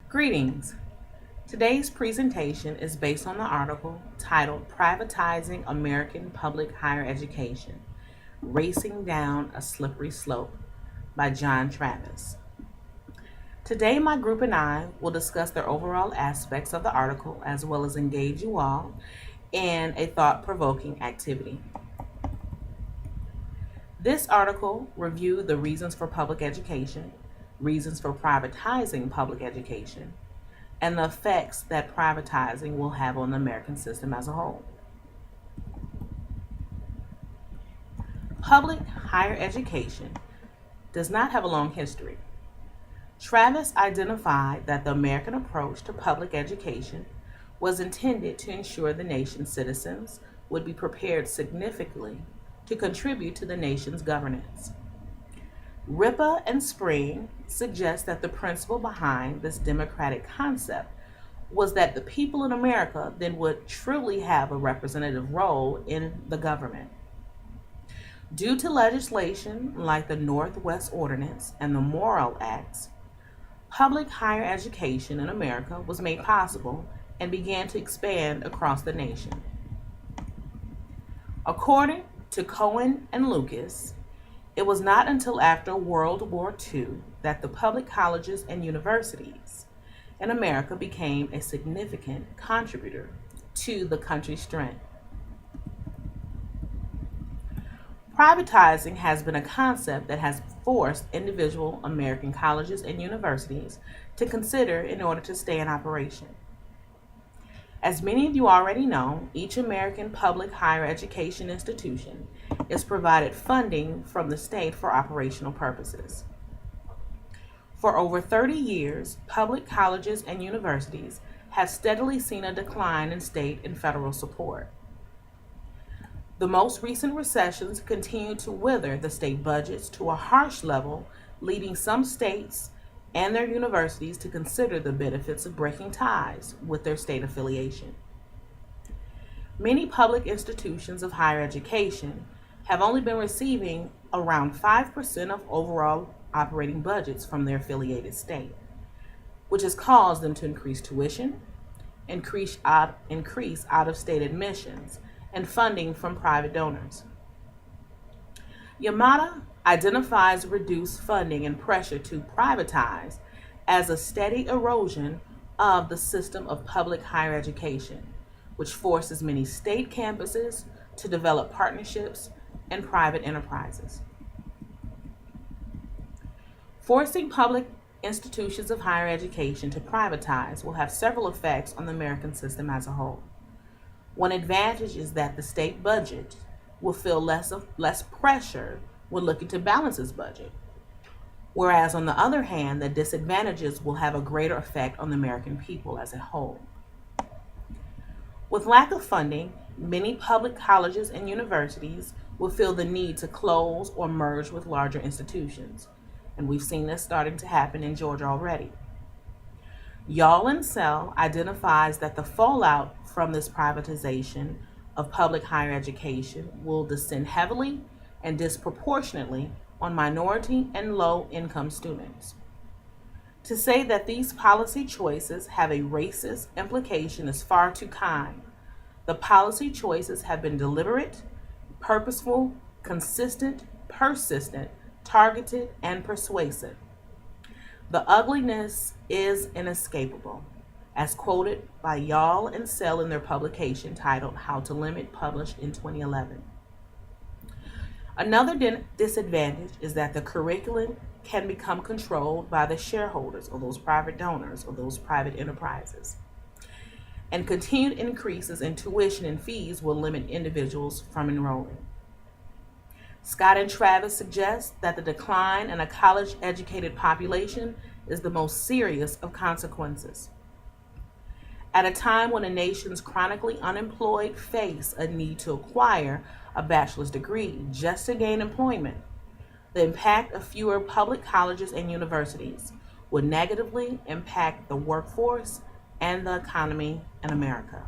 Greetings. Today's presentation is based on the article titled Privatizing American Public Higher Education, Racing Down a Slippery Slope by Jon Travis. Today, my group and I will discuss the overall aspects of the article as well as engage you all in a thought-provoking activity. This article reviewed the reasons for public education, reasons for privatizing public education, and the effects that privatizing will have on the American system as a whole. Public higher education does not have a long history. Travis identified that the American approach to public education was intended to ensure the nation's citizens would be prepared significantly to contribute to the nation's governance. Ripa and Spring suggest that the principle behind this democratic concept was that the people in America then would truly have a representative role in the government. Due to legislation like the Northwest Ordinance and the Morrill Acts, public higher education in America was made possible and began to expand across the nation. According to Cohen and Lucas, it was not until after World War II that the public colleges and universities in America became a significant contributor to the country's strength. Privatizing has been a concept that has forced individual American colleges and universities to consider in order to stay in operation. As many of you already know, each American public higher education institution is provided funding from the state for operational purposes. For over 30 years, public colleges and universities have steadily seen a decline in state and federal support. The most recent recessions continue to wither the state budgets to a harsh level, leading some states and their universities to consider the benefits of breaking ties with their state affiliation. Many public institutions of higher education have only been receiving around 5% of overall operating budgets from their affiliated state, which has caused them to increase tuition, increase out-of-state admissions, and funding from private donors. Yamada identifies reduced funding and pressure to privatize as a steady erosion of the system of public higher education, which forces many state campuses to develop partnerships and private enterprises. Forcing public institutions of higher education to privatize will have several effects on the American system as a whole. One advantage is that the state budget will feel less pressure when looking to balance its budget, whereas on the other hand, the disadvantages will have a greater effect on the American people as a whole. With lack of funding, many public colleges and universities will feel the need to close or merge with larger institutions, and we've seen this starting to happen in Georgia already. Yall and Sell identifies that the fallout from this privatization of public higher education will descend heavily and disproportionately on minority and low-income students. To say that these policy choices have a racist implication is far too kind. The policy choices have been deliberate, purposeful, consistent, persistent, targeted, and persuasive. The ugliness is inescapable, as quoted by Yall and Sell in their publication titled How to Limit, published in 2011. Another disadvantage is that the curriculum can become controlled by the shareholders or those private donors or those private enterprises. And continued increases in tuition and fees will limit individuals from enrolling. Scott and Travis suggest that the decline in a college-educated population is the most serious of consequences. At a time when a nation's chronically unemployed face a need to acquire a bachelor's degree just to gain employment, the impact of fewer public colleges and universities would negatively impact the workforce and the economy in America.